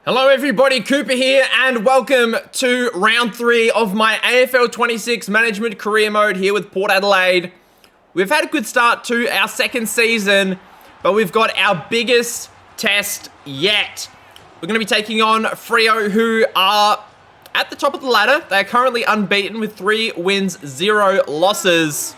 Hello everybody, Cooper here, and welcome to round 3 of my AFL 26 Management Career Mode here with Port Adelaide. We've had a good start to our second season, but we've got our biggest test yet. We're going to be taking on Freo, who are at the top of the ladder. They are currently unbeaten with 3 wins, 0 losses,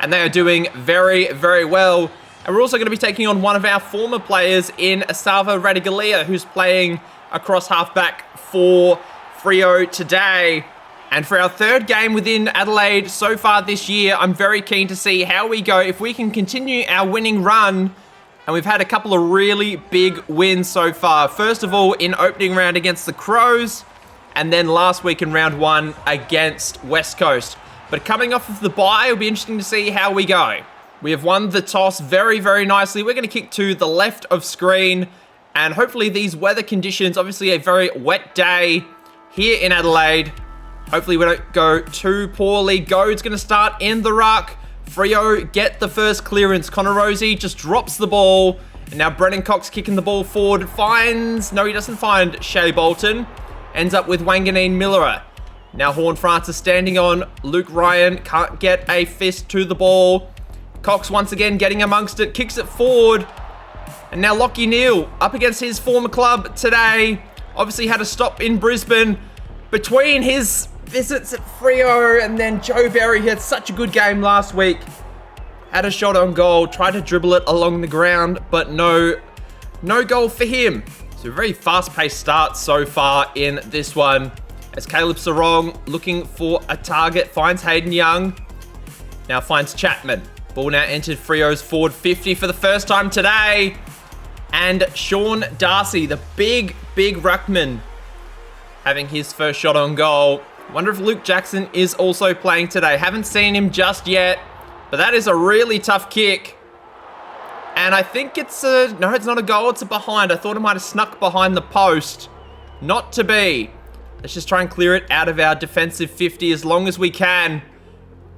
and they are doing very, very well. And we're also going to be taking on one of our former players in Asava Radigalia, who's playing across halfback for Freo today. And for our third game within Adelaide so far this year, I'm very keen to see how we go. If we can continue our winning run, and we've had a couple of really big wins so far. First of all, in opening round against the Crows, and then last week in round 1 against West Coast. But coming off of the bye, it'll be interesting to see how we go. We have won the toss very, very nicely. We're going to kick to the left of screen. And hopefully these weather conditions, obviously a very wet day here in Adelaide. Hopefully we don't go too poorly. Goad's going to start in the ruck. Freo get the first clearance. Connor Rosie just drops the ball. And now Brennan Cox kicking the ball forward. No, he doesn't find Shea Bolton. Ends up with Wanganeen Miller. Now Horn Francis standing on. Luke Ryan can't get a fist to the ball. Cox once again getting amongst it. Kicks it forward. And now Lachie Neale up against his former club today. Obviously had a stop in Brisbane. Between his visits at Freo and then Joe Barry, he had such a good game last week. Had a shot on goal, tried to dribble it along the ground, but no goal for him. So a very fast-paced start so far in this one. As Caleb Sarong looking for a target, finds Hayden Young. Now finds Chapman. Ball now entered Freo's forward 50 for the first time today. And Sean Darcy, the big ruckman, having his first shot on goal. Wonder if Luke Jackson is also playing today. Haven't seen him just yet, but that is a really tough kick. And I think it's not a goal, it's a behind. I thought it might have snuck behind the post. Not to be. Let's just try and clear it out of our defensive 50 as long as we can.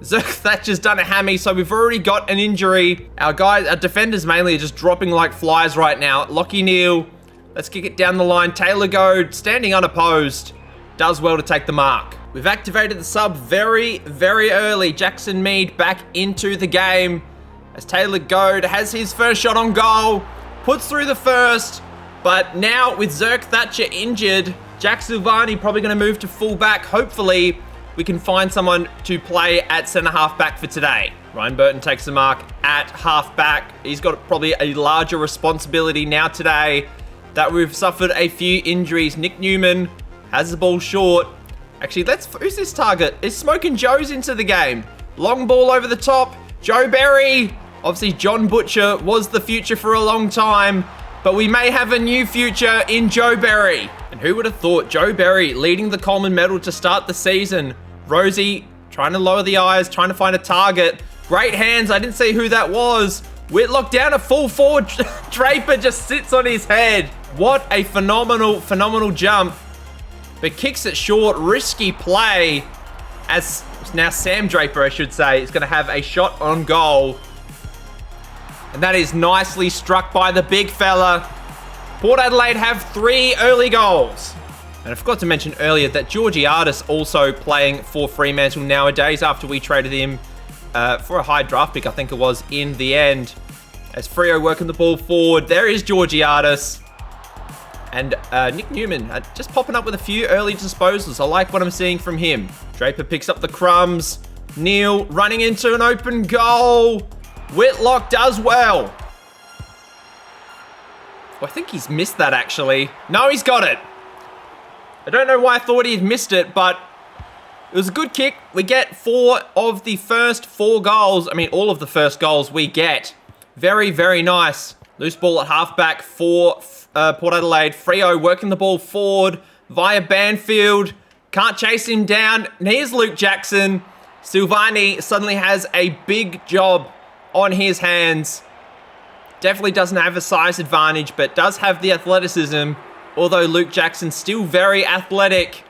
Zerk Thatcher's done a hammy, so we've already got an injury. Our defenders mainly are just dropping like flies right now. Lachie Neale, let's kick it down the line. Taylor Goad, standing unopposed, does well to take the mark. We've activated the sub very, very early. Jackson Mead back into the game as Taylor Goad has his first shot on goal, puts through the first, but now with Zerk Thatcher injured, Jack Silvani probably going to move to fullback. Hopefully, we can find someone to play at centre half-back for today. Ryan Burton takes the mark at half-back. He's got probably a larger responsibility now today that we've suffered a few injuries. Nick Newman has the ball short. Actually, who's this target? Is Smokin' Joe's into the game? Long ball over the top. Joe Berry. Obviously, John Butcher was the future for a long time, but we may have a new future in Joe Berry. And who would have thought Joe Berry leading the Coleman medal to start the season? Rosie trying to lower the eyes, trying to find a target. Great hands. I didn't see who that was. Whitlock down a full forward. Draper just sits on his head. What a phenomenal jump. But kicks it short. Risky play. As now Sam Draper, I should say, is going to have a shot on goal. And that is nicely struck by the big fella. Port Adelaide have 3 early goals. And I forgot to mention earlier that Georgiadis also playing for Fremantle nowadays after we traded him for a high draft pick, I think it was, in the end. As Freo working the ball forward, there is Georgiadis. And Nick Newman just popping up with a few early disposals. I like what I'm seeing from him. Draper picks up the crumbs. Neale running into an open goal. Whitlock does well. Oh, I think he's missed that actually. No, he's got it. I don't know why I thought he'd missed it, but it was a good kick. We get 4 of the first 4 goals. I mean, all of the first goals we get. Very, very nice. Loose ball at halfback for Port Adelaide. Freo working the ball forward via Banfield. Can't chase him down. And here's Luke Jackson. Silvani suddenly has a big job on his hands. Definitely doesn't have a size advantage, but does have the athleticism. Although Luke Jackson's still very athletic.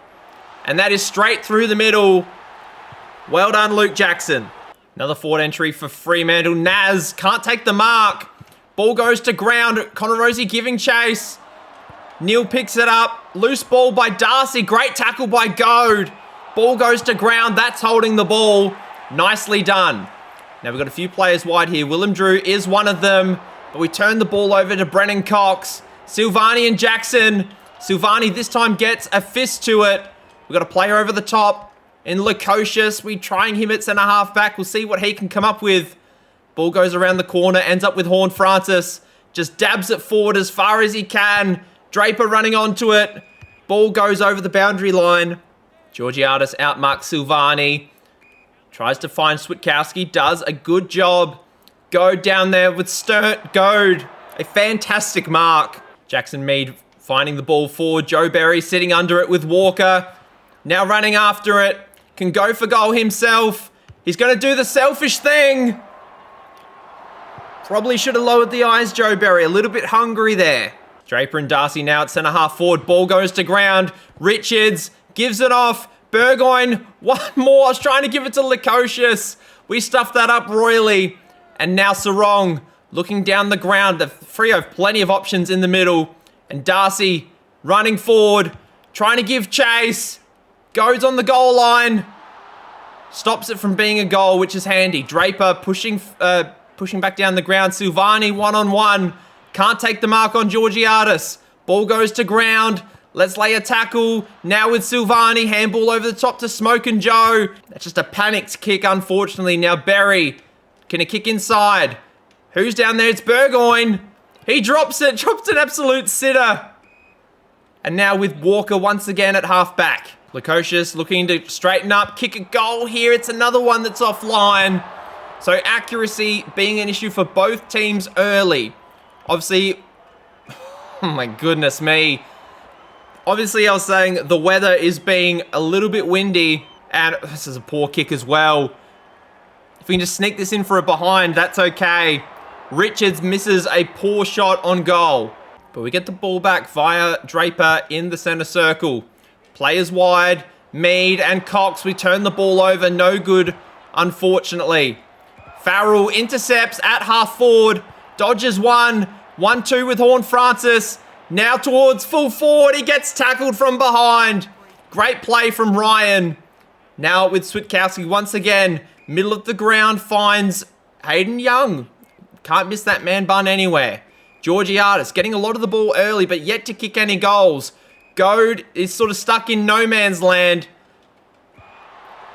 And that is straight through the middle. Well done, Luke Jackson. Another forward entry for Fremantle. Naz can't take the mark. Ball goes to ground. Connor Rosie giving chase. Neil picks it up. Loose ball by Darcy. Great tackle by Goad. Ball goes to ground. That's holding the ball. Nicely done. Now we've got a few players wide here. Willem Drew is one of them. But we turn the ball over to Brennan Cox. Silvani and Jackson. Silvani this time gets a fist to it. We've got a player over the top. In Lukosius, we trying him at centre half back. We'll see what he can come up with. Ball goes around the corner, ends up with Horn Francis. Just dabs it forward as far as he can. Draper running onto it. Ball goes over the boundary line. Georgiadis outmarks Silvani. Tries to find Switkowski. Does a good job. Goad down there with Goad. A fantastic mark. Jackson Mead finding the ball forward. Joe Berry sitting under it with Walker. Now running after it. Can go for goal himself. He's going to do the selfish thing. Probably should have lowered the eyes, Joe Berry. A little bit hungry there. Draper and Darcy now at centre half forward. Ball goes to ground. Richards gives it off. Burgoyne, one more. I was trying to give it to Lukosius. We stuffed that up royally. And now Sarong looking down the ground. The Freo have plenty of options in the middle. And Darcy running forward. Trying to give chase. Goes on the goal line. Stops it from being a goal, which is handy. Draper pushing back down the ground. Silvani one-on-one. Can't take the mark on Georgiadis. Ball goes to ground. Let's lay a tackle. Now with Silvani. Handball over the top to Smoke and Joe. That's just a panicked kick, unfortunately. Now Berry. Can he kick inside? Who's down there? It's Burgoyne. He drops it. Drops an absolute sitter. And now with Walker once again at half-back. Lukosius looking to straighten up. Kick a goal here. It's another one that's offline. So accuracy being an issue for both teams early. Obviously, oh my goodness me. Obviously, I was saying the weather is being a little bit windy. And this is a poor kick as well. If we can just sneak this in for a behind, that's okay. Richards misses a poor shot on goal. But we get the ball back via Draper in the centre circle. Players wide, Mead and Cox. We turn the ball over. No good, unfortunately. Farrell intercepts at half forward. Dodges one. 1-2 with Horn Francis. Now towards full forward. He gets tackled from behind. Great play from Ryan. Now with Switkowski once again. Middle of the ground finds Hayden Young. Can't miss that man bun anywhere. Georgiadis getting a lot of the ball early, but yet to kick any goals. Goad is sort of stuck in no man's land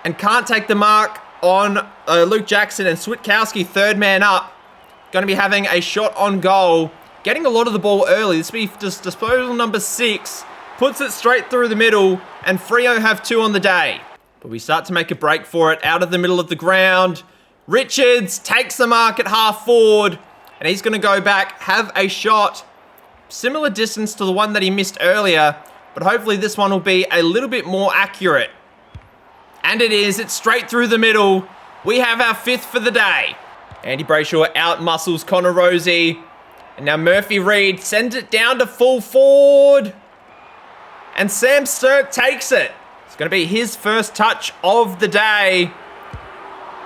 and can't take the mark on Luke Jackson, and Switkowski, third man up, going to be having a shot on goal. Getting a lot of the ball early. This will be just disposal number 6. Puts it straight through the middle, and Freo have 2 on the day. But we start to make a break for it out of the middle of the ground. Richards takes the mark at half forward, and he's going to go back, have a shot. Similar distance to the one that he missed earlier, but hopefully this one will be a little bit more accurate. And it is. It's straight through the middle. We have our 5th for the day. Andy Brayshaw out-muscles Connor Rosie. And now Murphy Reed sends it down to full forward. And Sam Sturck takes it. It's going to be his first touch of the day.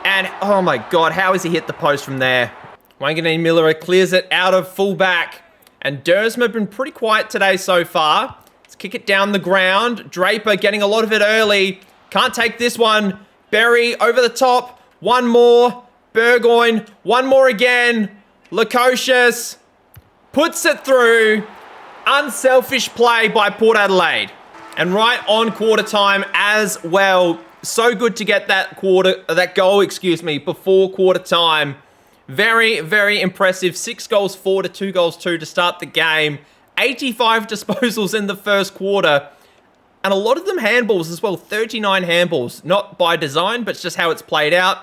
And, oh my God, how has he hit the post from there? Wanganeen Miller clears it out of full-back. And Dersma have been pretty quiet today so far. Let's kick it down the ground. Draper getting a lot of it early. Can't take this one. Berry over the top. One more. Burgoyne. One more again. Lukosius puts it through. Unselfish play by Port Adelaide. And right on quarter time as well. So good to get that goal, before quarter time. Very, very impressive. 6 goals for to 2 goals 2 to start the game. 85 disposals in the first quarter. And a lot of them handballs as well. 39 handballs. Not by design, but it's just how it's played out.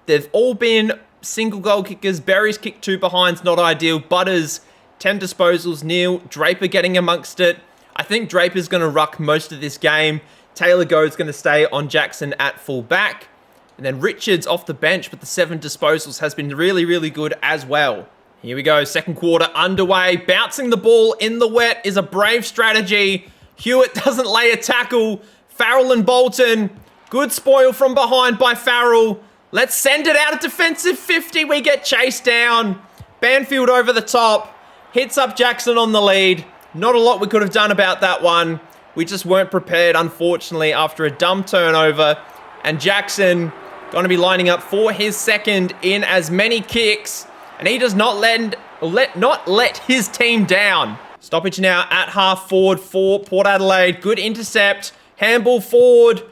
They've all been single goal kickers. Berry's kicked 2 behinds, not ideal. Butters, 10 disposals. Neil, Draper getting amongst it. I think Draper's going to ruck most of this game. Taylor Goad's going to stay on Jackson at full back. And then Richards off the bench with the 7 disposals has been really, really good as well. Here we go, second quarter underway. Bouncing the ball in the wet is a brave strategy. Hewitt doesn't lay a tackle. Farrell and Bolton. Good spoil from behind by Farrell. Let's send it out of defensive 50. We get chased down. Banfield over the top. Hits up Jackson on the lead. Not a lot we could have done about that one. We just weren't prepared, unfortunately, after a dumb turnover. And Jackson going to be lining up for his second in as many kicks. And he does not let his team down. Stoppage now at half forward for Port Adelaide. Good intercept. Handball forward.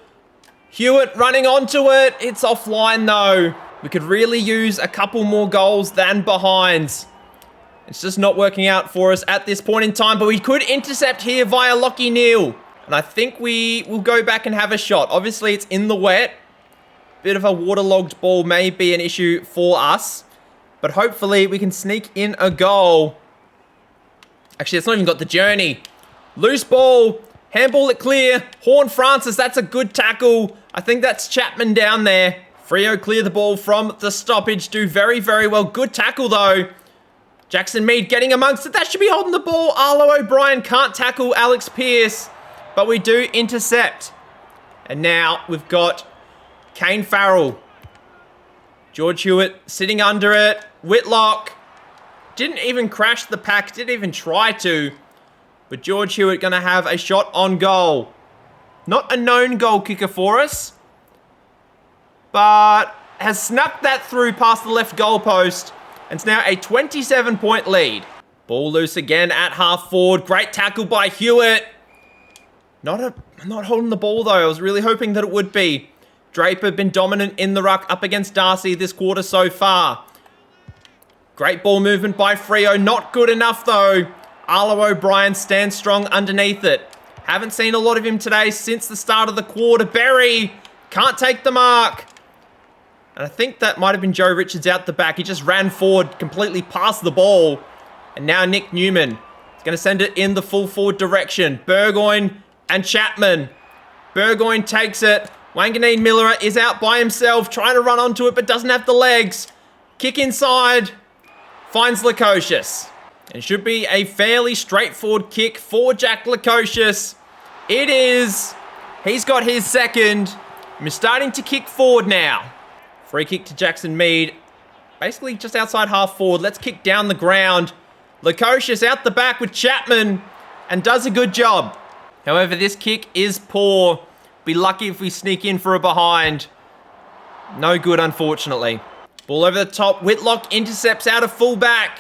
Hewitt running onto it. It's offline though. We could really use a couple more goals than behinds. It's just not working out for us at this point in time, but we could intercept here via Lockie Neal. And I think we will go back and have a shot. Obviously, it's in the wet. Bit of a waterlogged ball may be an issue for us, but hopefully we can sneak in a goal. Actually, it's not even got the journey. Loose ball. Handball it clear. Horn Francis, that's a good tackle. I think that's Chapman down there. Freo clear the ball from the stoppage. Do very, very well. Good tackle, though. Jackson Mead getting amongst it. That should be holding the ball. Arlo O'Brien can't tackle Alex Pearce, but we do intercept. And now we've got Kane Farrell. George Hewitt sitting under it. Whitlock didn't even crash the pack. Didn't even try to. But George Hewitt going to have a shot on goal. Not a known goal kicker for us, but has snuck that through past the left goal post. And it's now a 27-point lead. Ball loose again at half forward. Great tackle by Hewitt. Not holding the ball though. I was really hoping that it would be. Draper been dominant in the ruck up against Darcy this quarter so far. Great ball movement by Freo. Not good enough though. Arlo O'Brien stands strong underneath it. Haven't seen a lot of him today since the start of the quarter. Berry can't take the mark. And I think that might have been Joe Richards out the back. He just ran forward, completely past the ball. And now Nick Newman is going to send it in the full forward direction. Burgoyne and Chapman. Burgoyne takes it. Wanganeen Miller is out by himself, trying to run onto it, but doesn't have the legs. Kick inside. Finds Lukosius. It should be a fairly straightforward kick for Jack Lukosius. It is. He's got his second. We're starting to kick forward now. Free kick to Jackson Mead. Basically just outside half forward. Let's kick down the ground. Lukosius out the back with Chapman and does a good job. However, this kick is poor. Be lucky if we sneak in for a behind. No good, unfortunately. Ball over the top. Whitlock intercepts out of fullback.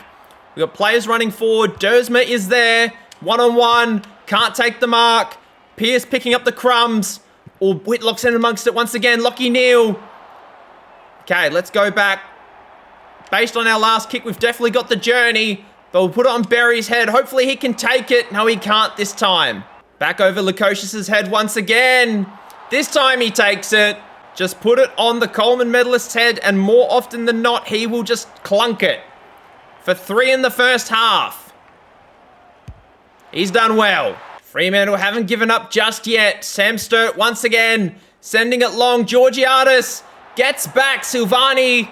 We've got players running forward. Dersma is there. One-on-one. Can't take the mark. Pearce picking up the crumbs. Or Whitlock's in amongst it once again. Lockie Neal. Okay, let's go back. Based on our last kick, we've definitely got the journey. But we'll put it on Berry's head. Hopefully he can take it. No, he can't this time. Back over Lukosius' head once again. This time he takes it. Just put it on the Coleman medalist's head, and more often than not, he will just clunk it. For 3 in the first half. He's done well. Fremantle haven't given up just yet. Sam Sturt once again sending it long. Georgiadis gets back. Silvani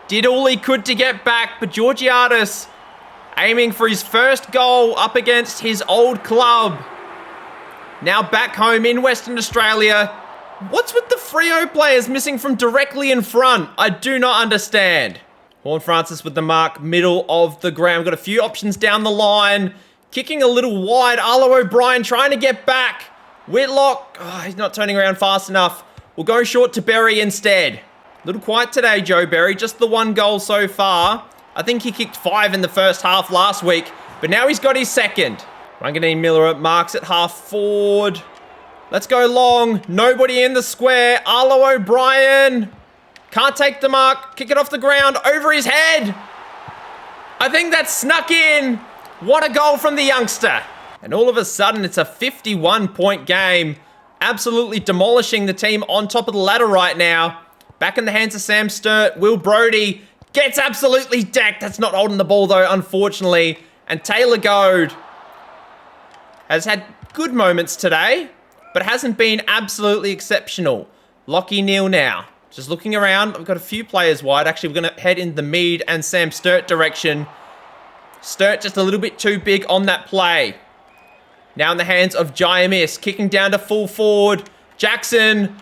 did all he could to get back, but Georgiadis aiming for his first goal up against his old club. Now back home in Western Australia. What's with the Freo players missing from directly in front? I do not understand. Horn Francis with the mark, middle of the ground. Got a few options down the line. Kicking a little wide. Arlo O'Brien trying to get back. Whitlock, he's not turning around fast enough. We'll go short to Berry instead. A little quiet today, Joe Berry. Just the 1 goal so far. I think he kicked 5 in the first half last week, but now he's got his second. Wanganeen Miller marks at half forward. Let's go long. Nobody in the square. Arlo O'Brien can't take the mark. Kick it off the ground. Over his head. I think that's snuck in. What a goal from the youngster. And all of a sudden, it's a 51-point game. Absolutely demolishing the team on top of the ladder right now. Back in the hands of Sam Sturt. Will Brodie gets absolutely decked. That's not holding the ball, though, unfortunately. And Taylor Goad has had good moments today, but hasn't been absolutely exceptional. Lockie Neal now. Just looking around. We've got a few players wide. Actually, we're going to head in the Mead and Sam Sturt direction. Sturt just a little bit too big on that play. Now in the hands of Jaimis. Kicking down to full forward. Jackson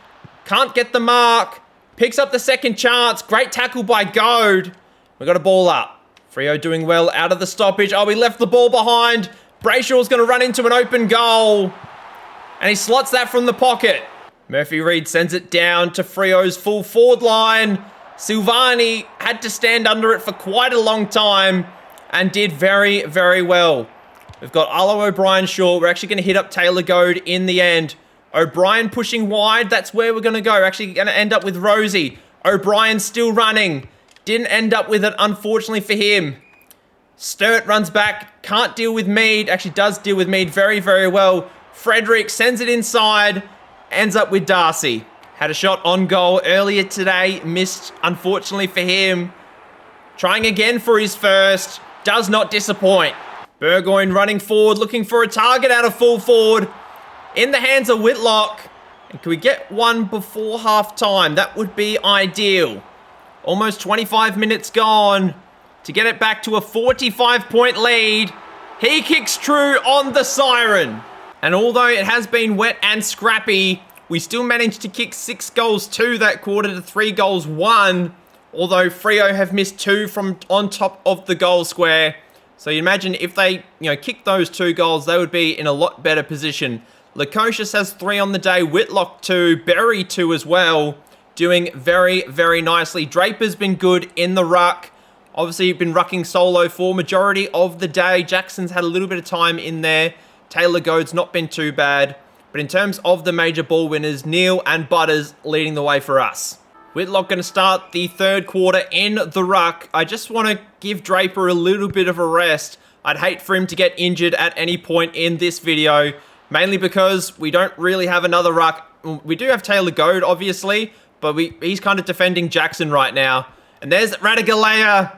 can't get the mark. Picks up the second chance. Great tackle by Goad. We've got a ball up. Freo doing well out of the stoppage. Oh, we left the ball behind. Brayshaw's going to run into an open goal. And he slots that from the pocket. Murphy Reed sends it down to Freo's full forward line. Silvani had to stand under it for quite a long time and did very, very well. We've got Arlo O'Brien short. We're actually going to hit up Taylor Goad in the end. O'Brien pushing wide. That's where we're going to go. We're actually going to end up with Rosie. O'Brien still running. Didn't end up with it, unfortunately for him. Sturt runs back. Can't deal with Mead. Actually does deal with Mead very, very well. Frederick sends it inside. Ends up with Darcy. Had a shot on goal earlier today. Missed, unfortunately for him. Trying again for his first. Does not disappoint. Burgoyne running forward, looking for a target out of full forward. In the hands of Whitlock. And can we get one before half time? That would be ideal. Almost 25 minutes gone to get it back to a 45-point lead. He kicks true on the siren. And although it has been wet and scrappy, we still managed to kick 6 goals 2 that quarter to 3 goals 1. Although Freo have missed 2 from on top of the goal square. So you imagine if they, kick those 2 goals, they would be in a lot better position. Lukosius has 3 on the day, Whitlock 2, Berry 2 as well. Doing very, very nicely. Draper's been good in the ruck. Obviously, been rucking solo for majority of the day. Jackson's had a little bit of time in there. Taylor Goad's not been too bad. But in terms of the major ball winners, Neil and Butters leading the way for us. Whitlock going to start the third quarter in the ruck. I just want to give Draper a little bit of a rest. I'd hate for him to get injured at any point in this video. Mainly because we don't really have another ruck. We do have Taylor Goad, obviously. But he's kind of defending Jackson right now. And there's Radigalea.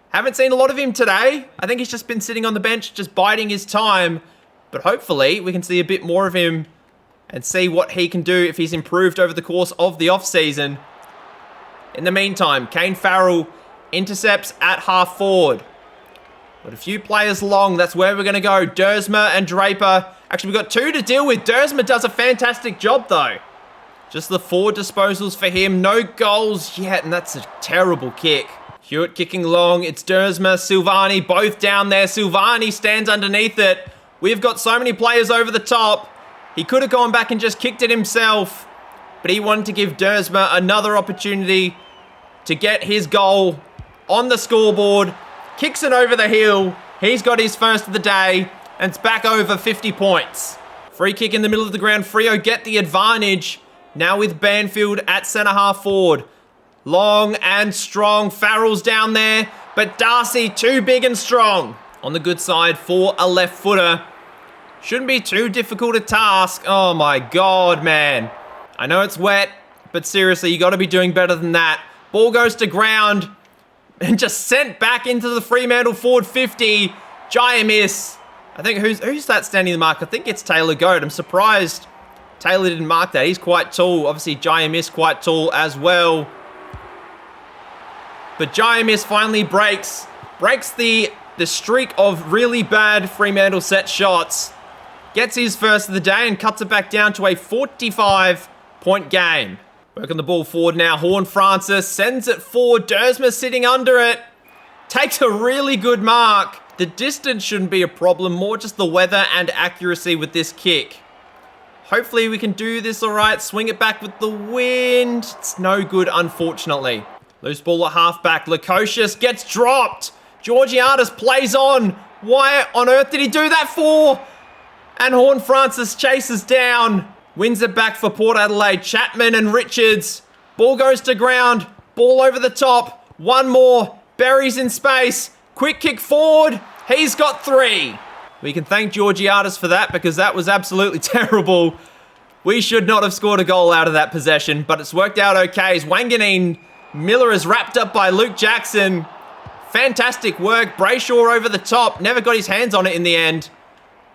Haven't seen a lot of him today. I think he's just been sitting on the bench, just biding his time. But hopefully, we can see a bit more of him and see what he can do if he's improved over the course of the off-season. In the meantime, Kane Farrell intercepts at half forward. But a few players long, that's where we're going to go. Dersma and Draper. Actually, we've got 2 to deal with. Dersma does a fantastic job, though. Just the 4 disposals for him. No goals yet, and that's a terrible kick. Hewitt kicking long. It's Dersma, Silvani, both down there. Silvani stands underneath it. We've got so many players over the top. He could have gone back and just kicked it himself. But he wanted to give Dersma another opportunity to get his goal on the scoreboard. Kicks it over the hill. He's got his first of the day. And it's back over 50 points. Free kick in the middle of the ground. Freo get the advantage. Now with Banfield at centre half forward. Long and strong. Farrell's down there. But Darcy too big and strong. On the good side for a left footer. Shouldn't be too difficult a task. Oh my god, man. I know it's wet, but seriously, you got to be doing better than that. Ball goes to ground and just sent back into the Fremantle forward 50. Jaya miss. I think who's that standing in the mark? I think it's Taylor Goad. I'm surprised Taylor didn't mark that. He's quite tall. Obviously, Jaya miss quite tall as well. But Jaya miss finally breaks the streak of really bad Fremantle set shots. Gets his first of the day and cuts it back down to a 45-point game. Working the ball forward now. Horn Francis sends it forward. Dersma sitting under it. Takes a really good mark. The distance shouldn't be a problem. More just the weather and accuracy with this kick. Hopefully we can do this all right. Swing it back with the wind. It's no good, unfortunately. Loose ball at halfback. Lukosius gets dropped. Georgiadis plays on. Why on earth did he do that for? And Horn Francis chases down. Wins it back for Port Adelaide. Chapman and Richards. Ball goes to ground. Ball over the top. One more. Berry's in space. Quick kick forward. He's got 3. We can thank Georgiadis for that because that was absolutely terrible. We should not have scored a goal out of that possession, but it's worked out okay. As Wanganeen Miller is wrapped up by Luke Jackson. Fantastic work. Brayshaw over the top. Never got his hands on it in the end.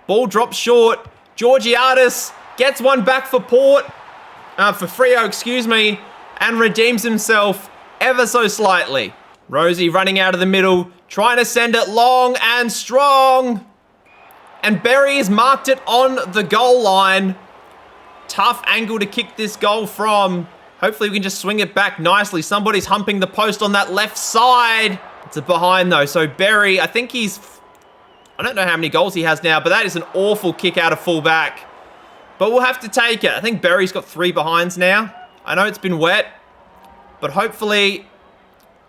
Ball drops short. Georgiadis gets one back for for Freo, excuse me, and redeems himself ever so slightly. Rosie running out of the middle, trying to send it long and strong. And Berry has marked it on the goal line. Tough angle to kick this goal from. Hopefully we can just swing it back nicely. Somebody's humping the post on that left side. It's a behind though. So Berry, I think he's I don't know how many goals he has now, but that is an awful kick out of fullback. But we'll have to take it. I think Berry's got 3 behinds now. I know it's been wet, but hopefully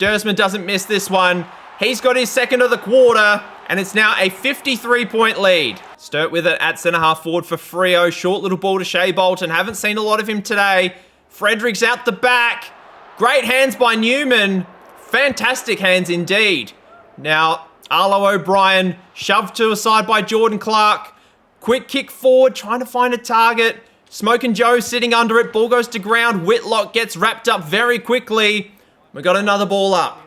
Dersma doesn't miss this one. He's got his second of the quarter, and it's now a 53-point lead. Sturt with it at centre-half forward for Freo. Short little ball to Shea Bolton. Haven't seen a lot of him today. Frederick's out the back. Great hands by Newman. Fantastic hands indeed. Now, Arlo O'Brien shoved to a side by Jordan Clark. Quick kick forward, trying to find a target. Smoke and Joe sitting under it. Ball goes to ground. Whitlock gets wrapped up very quickly. We got another ball up.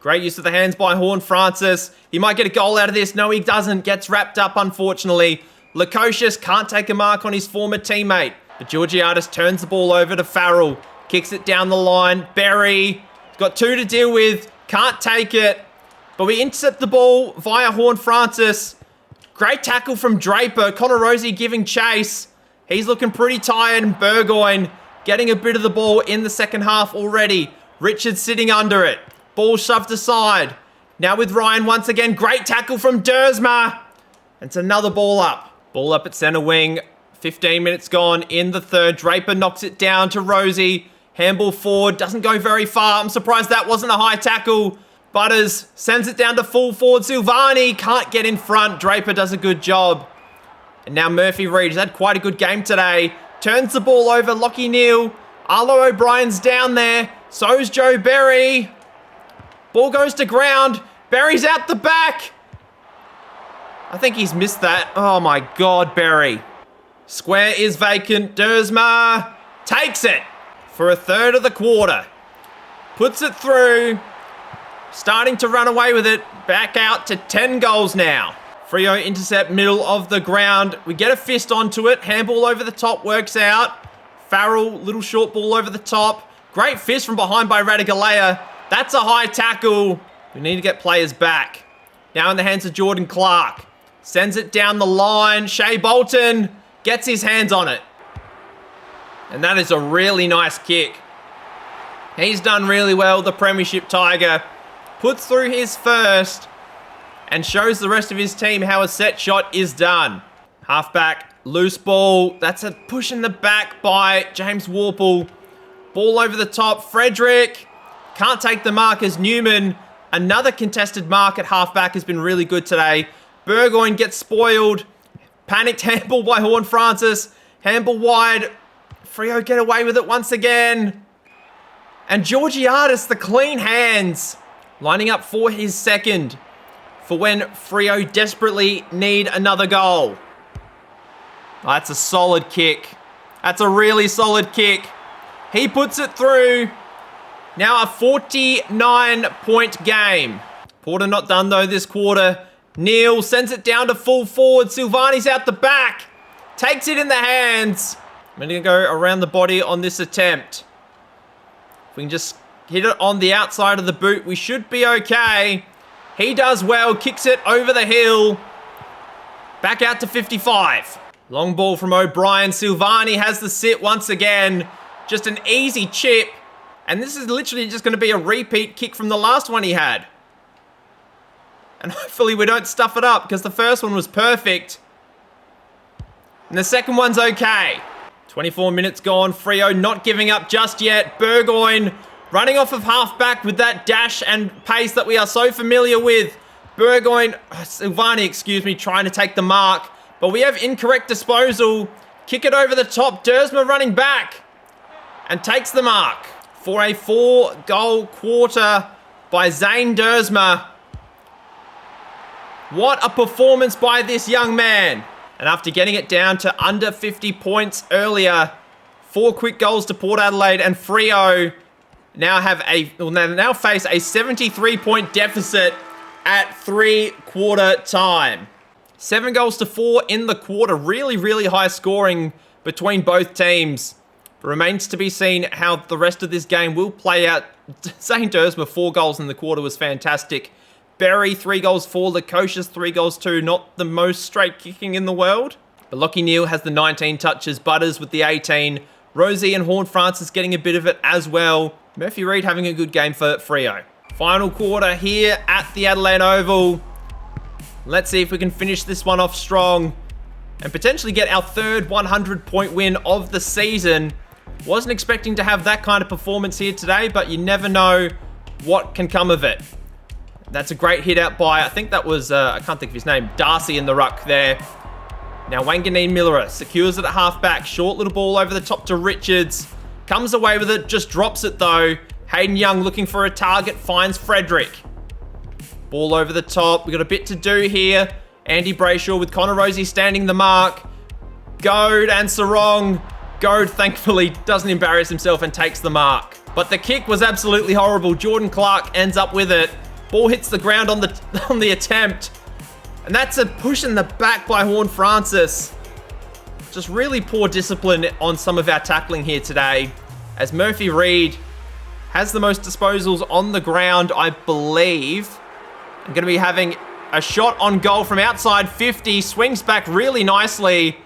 Great use of the hands by Horne-Francis. He might get a goal out of this. No, he doesn't. Gets wrapped up, unfortunately. Lukosius can't take a mark on his former teammate. But Georgiadis turns the ball over to Farrell. Kicks it down the line. Berry. Got 2 to deal with. Can't take it. But we intercept the ball via Horne-Francis. Great tackle from Draper. Connor Rosie giving chase. He's looking pretty tired. And Burgoyne getting a bit of the ball in the second half already. Richards sitting under it. Ball shoved aside. Now with Ryan once again. Great tackle from Dersma. It's another ball up. Ball up at centre wing. 15 minutes gone in the third. Draper knocks it down to Rosie. Handball forward. Doesn't go very far. I'm surprised that wasn't a high tackle. Butters sends it down to full forward. Silvani can't get in front. Draper does a good job. And now Murphy Reid has had quite a good game today. Turns the ball over. Lockie Neal. Arlo O'Brien's down there. So's Joe Berry. Ball goes to ground. Berry's out the back. I think he's missed that. Oh my God, Berry. Square is vacant. Dersma takes it for a third of the quarter. Puts it through. Starting to run away with it. Back out to 10 goals now. Freo intercept middle of the ground. We get a fist onto it. Handball over the top works out. Farrell, little short ball over the top. Great fist from behind by Radigalea. That's a high tackle. We need to get players back. Now in the hands of Jordan Clark. Sends it down the line. Shea Bolton gets his hands on it. And that is a really nice kick. He's done really well, the Premiership Tiger. Puts through his first and shows the rest of his team how a set shot is done. Halfback, loose ball. That's a push in the back by James Warple. Ball over the top. Frederick can't take the mark as Newman. Another contested mark at halfback has been really good today. Burgoyne gets spoiled. Panicked handball by Horne-Francis. Handball wide. Freo get away with it once again. And Georgiadis, the clean hands. Lining up for his second. For when Freo desperately need another goal. Oh, that's a solid kick. That's a really solid kick. He puts it through. Now a 49-point game. Porter not done though this quarter. Neal sends it down to full forward. Silvani's out the back. Takes it in the hands. I'm going to go around the body on this attempt. If we can just hit it on the outside of the boot, we should be okay. He does well. Kicks it over the hill. Back out to 55. Long ball from O'Brien. Silvani has the sit once again. Just an easy chip. And this is literally just going to be a repeat kick from the last one he had. And hopefully we don't stuff it up because the first one was perfect. And the second one's okay. 24 minutes gone. Freo not giving up just yet. Burgoyne running off of halfback with that dash and pace that we are so familiar with. Silvani, excuse me, trying to take the mark. But we have incorrect disposal. Kick it over the top. Dersma running back. And takes the mark. For a 4-goal quarter by Zane Dersma. What a performance by this young man. And after getting it down to under 50 points earlier, 4 quick goals to Port Adelaide, and Freo now face a 73-point deficit at 3-quarter time. 7 goals to 4 in the quarter. Really, really high scoring between both teams. Remains to be seen how the rest of this game will play out. Zane Dersma, 4 goals in the quarter was fantastic. Berry, 3 goals 4. Lukosius, 3 goals 2. Not the most straight kicking in the world. But Lockie Neal has the 19 touches. Butters with the 18. Rosie and Horne-Francis getting a bit of it as well. Murphy Reid having a good game for Freo. Final quarter here at the Adelaide Oval. Let's see if we can finish this one off strong and potentially get our third 100-point win of the season. Wasn't expecting to have that kind of performance here today, but you never know what can come of it. That's a great hit out by, I think that was, I can't think of his name, Darcy in the ruck there. Now Wanganeen Miller secures it at half-back. Short little ball over the top to Richards. Comes away with it, just drops it though. Hayden Young looking for a target, finds Frederick. Ball over the top. We've got a bit to do here. Andy Brayshaw with Connor Rosie standing the mark. Goad and Sarong. Goad thankfully doesn't embarrass himself and takes the mark. But the kick was absolutely horrible. Jordan Clark ends up with it. Ball hits the ground on the attempt. And that's a push in the back by Horne-Francis. Just really poor discipline on some of our tackling here today. As Murphy Reid has the most disposals on the ground, I believe. I'm going to be having a shot on goal from outside 50. Swings back really nicely.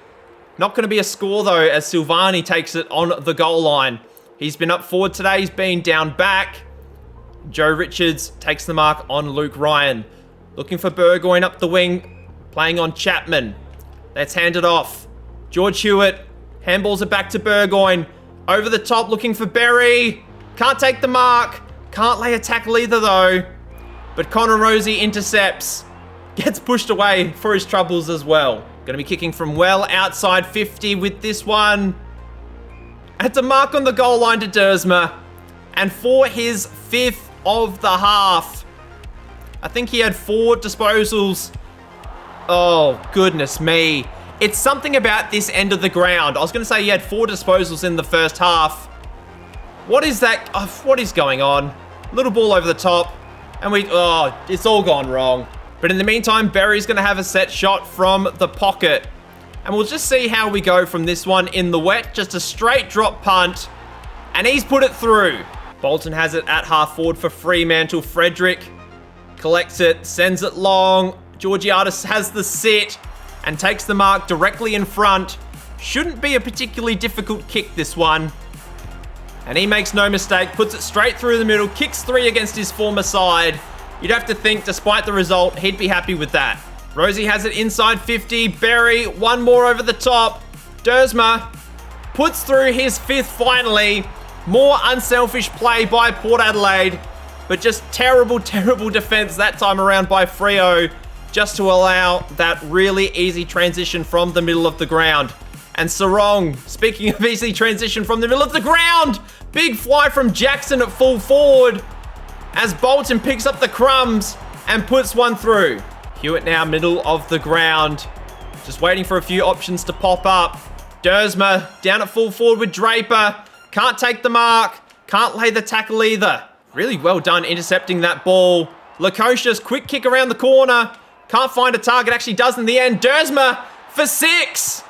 Not going to be a score though, as Silvani takes it on the goal line. He's been up forward today. He's been down back. Joe Richards takes the mark on Luke Ryan. Looking for Burgoyne up the wing. Playing on Chapman. Let's hand it off. George Hewitt. Handballs it back to Burgoyne. Over the top looking for Berry. Can't take the mark. Can't lay a tackle either though. But Connor Rosie intercepts. Gets pushed away for his troubles as well. Going to be kicking from well outside 50 with this one. At the mark on the goal line to Dersma. And for his 5th of the half. I think he had 4 disposals. Oh, goodness me. It's something about this end of the ground. I was going to say he had 4 disposals in the first half. What is that? Oh, what is going on? Little ball over the top. And it's all gone wrong. But in the meantime, Berry's going to have a set shot from the pocket. And we'll just see how we go from this one in the wet. Just a straight drop punt. And he's put it through. Bolton has it at half forward for Fremantle. Frederick collects it, sends it long. Georgiadis has the sit and takes the mark directly in front. Shouldn't be a particularly difficult kick, this one. And he makes no mistake, puts it straight through the middle, kicks 3 against his former side. You'd have to think, despite the result, he'd be happy with that. Rosie has it inside 50. Berry, one more over the top. Dersma puts through his 5th finally. More unselfish play by Port Adelaide, but just terrible, terrible defense that time around by Freo, just to allow that really easy transition from the middle of the ground. And Sarong, speaking of easy transition from the middle of the ground, big fly from Jackson at full forward as Bolton picks up the crumbs and puts one through. Hewitt now middle of the ground, just waiting for a few options to pop up. Dersma down at full forward with Draper, can't take the mark, can't lay the tackle either. Really well done intercepting that ball. Lukosius, quick kick around the corner, can't find a target, actually does in the end. Dersma for 6.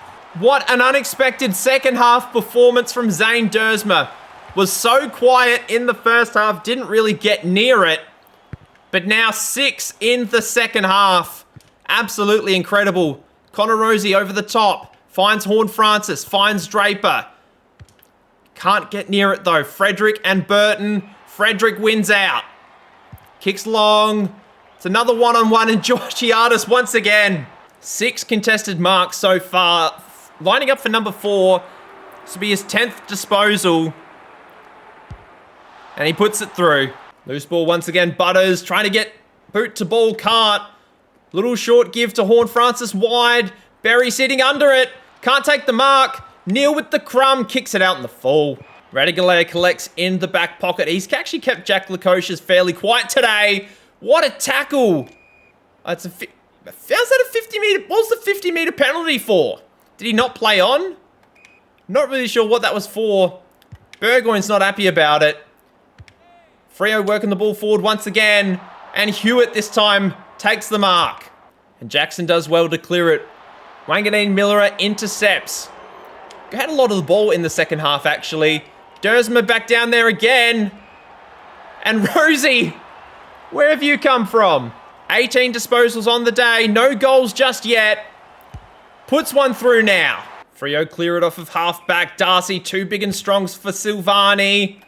What an unexpected second half performance from Zane Dersma. Was so quiet in the first half, didn't really get near it. But now 6 in the second half. Absolutely incredible. Connor Rosie over the top. Finds Horne-Francis, finds Draper. Can't get near it though. Frederick and Burton. Frederick wins out. Kicks long. It's another one-on-one and Georgiadis once again. 6 contested marks so far. Lining up for number 4. This will be his 10th disposal. And he puts it through. Loose ball once again. Butters trying to get boot to ball. Can't. Little short give to Horne-Francis wide. Berry sitting under it. Can't take the mark. Neil with the crumb. Kicks it out in the fall. Radigalea collects in the back pocket. He's actually kept Jack Lukosius fairly quiet today. What a tackle. How's that a 50 metre? What's the 50 metre penalty for? Did he not play on? Not really sure what that was for. Burgoyne's not happy about it. Freo working the ball forward once again. And Hewitt this time takes the mark. And Jackson does well to clear it. Wanganeen Miller intercepts. Had a lot of the ball in the second half, actually. Dersma back down there again. And Rosie, where have you come from? 18 disposals on the day. No goals just yet. Puts one through now. Freo clear it off of half-back. Darcy, 2 big and strongs for Silvani.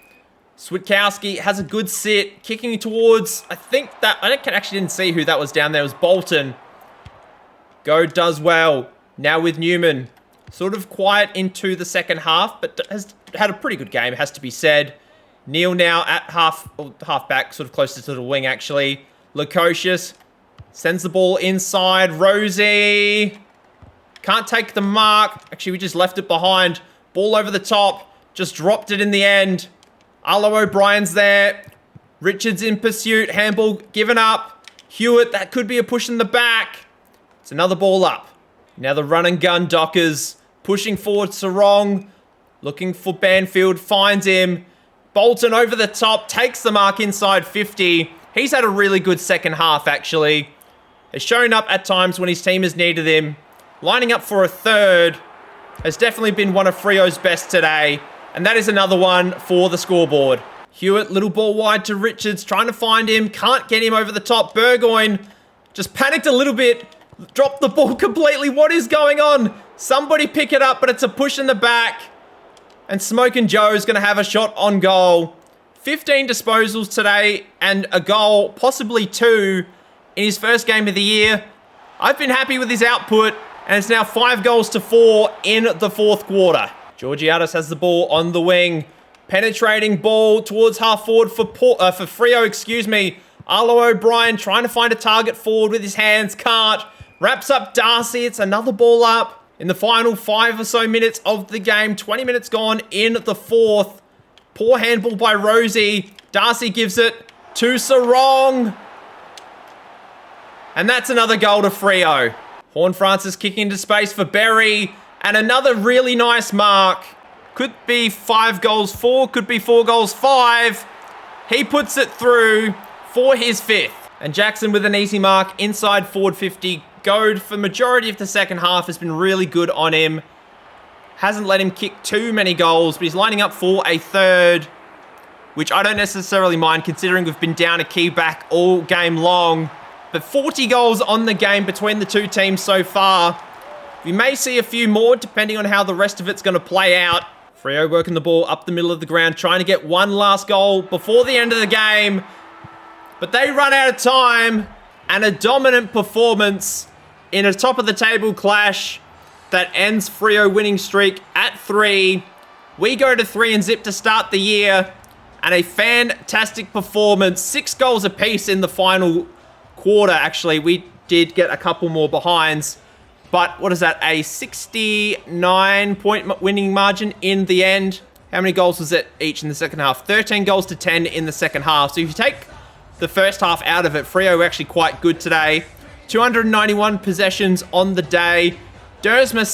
Switkowski has a good sit. Kicking towards, I actually didn't see who that was down there. It was Bolton. Go does well. Now with Newman. Sort of quiet into the second half, but has had a pretty good game, it has to be said. Neil now at half back, sort of closer to the wing, actually. Lukosius sends the ball inside. Rosie can't take the mark. Actually, we just left it behind. Ball over the top. Just dropped it in the end. Arlo O'Brien's there. Richards in pursuit. Handball given up. Hewitt, that could be a push in the back. It's another ball up. Now the run and gun Dockers pushing forward. Sarong looking for Banfield. Finds him. Bolton over the top. Takes the mark inside 50. He's had a really good second half, actually. Has shown up at times when his team has needed him. Lining up for a third. Has definitely been one of Freo's best today. And that is another one for the scoreboard. Hewitt, little ball wide to Richards. Trying to find him. Can't get him over the top. Burgoyne just panicked a little bit. Dropped the ball completely. What is going on? Somebody pick it up, but it's a push in the back. And Smokin' Joe's going to have a shot on goal. 15 disposals today and a goal, possibly 2, in his first game of the year. I've been happy with his output, and it's now 5 goals to 4 in the fourth quarter. Georgiadis has the ball on the wing. Penetrating ball towards half forward for Freo, Arlo O'Brien trying to find a target forward with his hands. Can't. Wraps up Darcy. It's another ball up. In the final 5 or so minutes of the game, 20 minutes gone in the fourth. Poor handball by Rosie. Darcy gives it to Sarong. And that's another goal to Freo. Horne-Francis kicking into space for Berry. And another really nice mark. Could be 5 goals 4, could be 4 goals 5. He puts it through for his 5th. And Jackson with an easy mark inside forward 50. Goad for majority of the second half has been really good on him. Hasn't let him kick too many goals, but he's lining up for a third, which I don't necessarily mind considering we've been down a key back all game long. But 40 goals on the game between the two teams so far. We may see a few more depending on how the rest of it's going to play out. Freo working the ball up the middle of the ground, trying to get one last goal before the end of the game. But they run out of time, and a dominant performance in a top-of-the-table clash that ends Freo winning streak at 3. We go to 3 and zip to start the year, and a fantastic performance. 6 goals apiece in the final quarter, actually. We did get a couple more behinds. But what is that? A 69-point winning margin in the end. How many goals was it each in the second half? 13 goals to 10 in the second half. So if you take the first half out of it, Freo were actually quite good today. 291 possessions on the day. Dersma,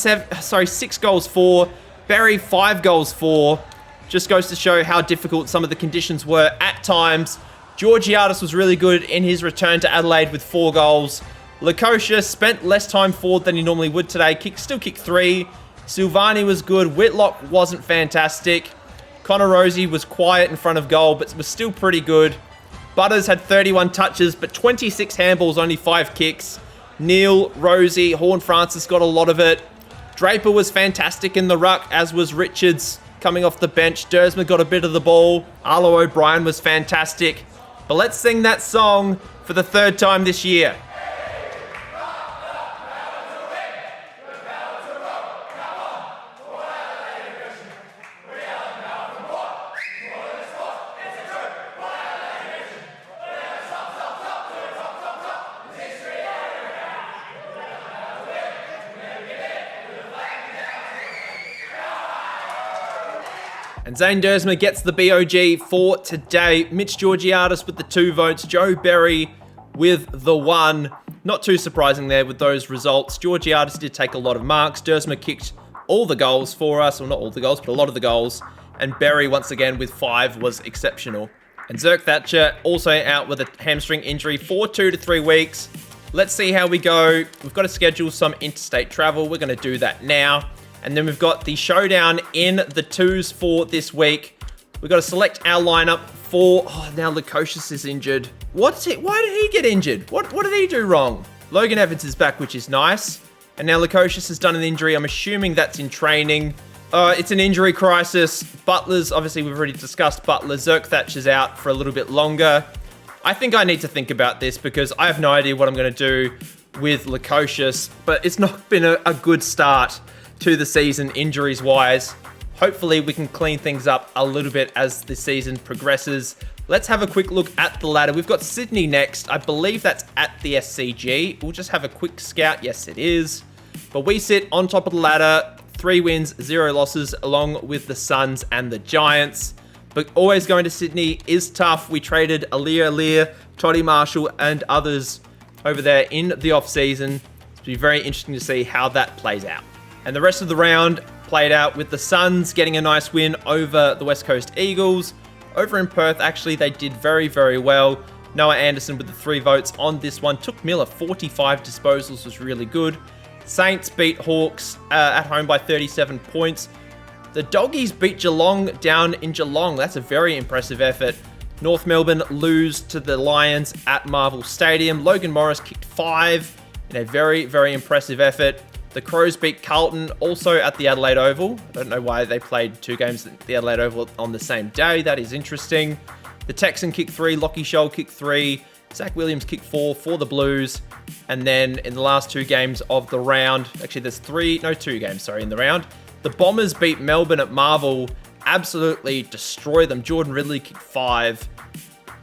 6 goals 4. Berry, 5 goals 4. Just goes to show how difficult some of the conditions were at times. Georgiadis was really good in his return to Adelaide with 4 goals. Lukosius spent less time forward than he normally would today. Still kicked 3. Silvani was good. Whitlock wasn't fantastic. Connor Rosie was quiet in front of goal, but was still pretty good. Butters had 31 touches, but 26 handballs, only 5 kicks. Neil, Rosie, Horne-Francis got a lot of it. Draper was fantastic in the ruck, as was Richards coming off the bench. Dersma got a bit of the ball. Arlo O'Brien was fantastic. But let's sing that song for the 3rd time this year. And Zane Dersma gets the BOG for today. Mitch Georgiadis with the 2 votes. Joe Berry with the 1. Not too surprising there with those results. Georgiadis did take a lot of marks. Dersma kicked all the goals for us. Well, not all the goals, but a lot of the goals. And Berry, once again, with 5 was exceptional. And Zerk Thatcher also out with a hamstring injury for 2 to 3 weeks. Let's see how we go. We've got to schedule some interstate travel. We're going to do that now. And then we've got the showdown in the 2s for this week. We've got to select our lineup for... Oh, now Lukosius is injured. Why did he get injured? What did he do wrong? Logan Evans is back, which is nice. And now Lukosius has done an injury. I'm assuming that's in training. It's an injury crisis. Butler's... Obviously, we've already discussed Butler. Zerk Thatcher's out for a little bit longer. I think I need to think about this because I have no idea what I'm going to do with Lukosius, but it's not been a good start to the season injuries-wise. Hopefully we can clean things up a little bit as the season progresses. Let's have a quick look at the ladder. We've got Sydney next. I believe that's at the SCG. We'll just have a quick scout. Yes, it is. But we sit on top of the ladder, 3 wins, 0 losses, along with the Suns and the Giants. But always going to Sydney is tough. We traded Lear, Toddy Marshall, and others over there in the off-season. It'll be very interesting to see how that plays out. And the rest of the round played out with the Suns getting a nice win over the West Coast Eagles. Over in Perth, actually, they did very, very well. Noah Anderson with the 3 votes on this one. Took Miller 45 disposals, was really good. Saints beat Hawks at home by 37 points. The Doggies beat Geelong down in Geelong. That's a very impressive effort. North Melbourne lose to the Lions at Marvel Stadium. Logan Morris kicked 5 in a very, very impressive effort. The Crows beat Carlton also at the Adelaide Oval. I don't know why they played 2 games at the Adelaide Oval on the same day. That is interesting. The Texan kicked 3, Lockie Scholl kicked 3, Zach Williams kicked 4 for the Blues. And then in the last 2 games of the round, actually there's 2 games, in the round. The Bombers beat Melbourne at Marvel, absolutely destroy them. Jordan Ridley kicked 5.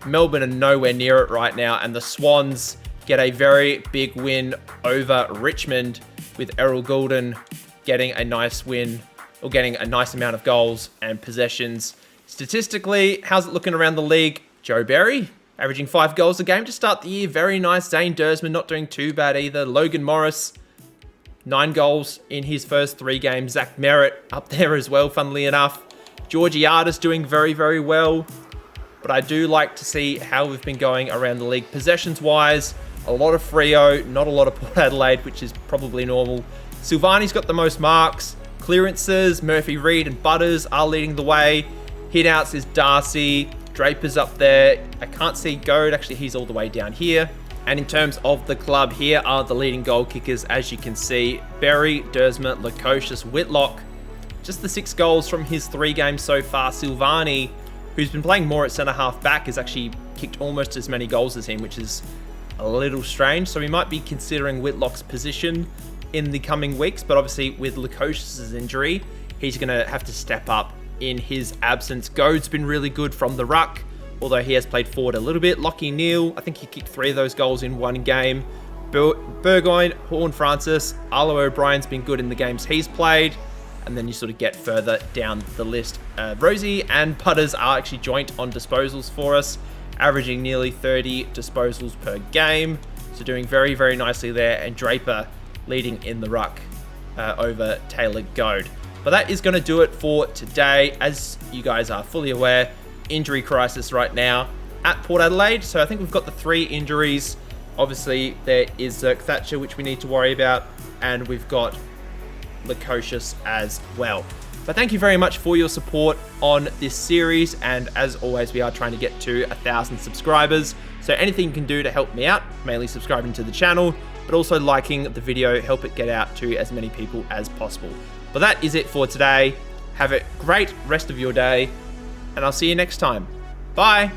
Melbourne are nowhere near it right now. And the Swans get a very big win over Richmond, with Errol Goulden getting a nice win, or getting a nice amount of goals and possessions. Statistically, how's it looking around the league? Joe Berry, averaging 5 goals a game to start the year. Very nice. Dane Dersman not doing too bad either. Logan Morris, 9 goals in his first 3 games. Zach Merritt up there as well, funnily enough. Georgiades doing very, very well. But I do like to see how we've been going around the league. Possessions-wise, a lot of Freo, not a lot of Port Adelaide, which is probably normal. Silvani's got the most marks. Clearances, Murphy Reed and Butters are leading the way. Hitouts is Darcy. Draper's up there. I can't see Goad. Actually, he's all the way down here. And in terms of the club, here are the leading goal kickers. As you can see, Berry, Dersma, Lukosius, Whitlock. Just the 6 goals from his 3 games so far. Silvani, who's been playing more at centre-half back, has actually kicked almost as many goals as him, which is a little strange. So we might be considering Whitlock's position in the coming weeks. But obviously, with Lukosius' injury, he's going to have to step up in his absence. Goad's been really good from the ruck, although he has played forward a little bit. Lockie Neal, I think he kicked 3 of those goals in 1 game. Burgoyne, Horn Francis, Arlo O'Brien's been good in the games he's played. And then you sort of get further down the list. Rosie and Putters are actually joint on disposals for us, averaging nearly 30 disposals per game. So doing very, very nicely there. And Draper leading in the ruck over Taylor Goad. But that is going to do it for today. As you guys are fully aware, injury crisis right now at Port Adelaide. So I think we've got the 3 injuries. Obviously, there is Zirk Thatcher, which we need to worry about. And we've got Lukosius as well. But thank you very much for your support on this series. And as always, we are trying to get to 1,000 subscribers. So anything you can do to help me out, mainly subscribing to the channel, but also liking the video, help it get out to as many people as possible. But that is it for today. Have a great rest of your day, and I'll see you next time. Bye.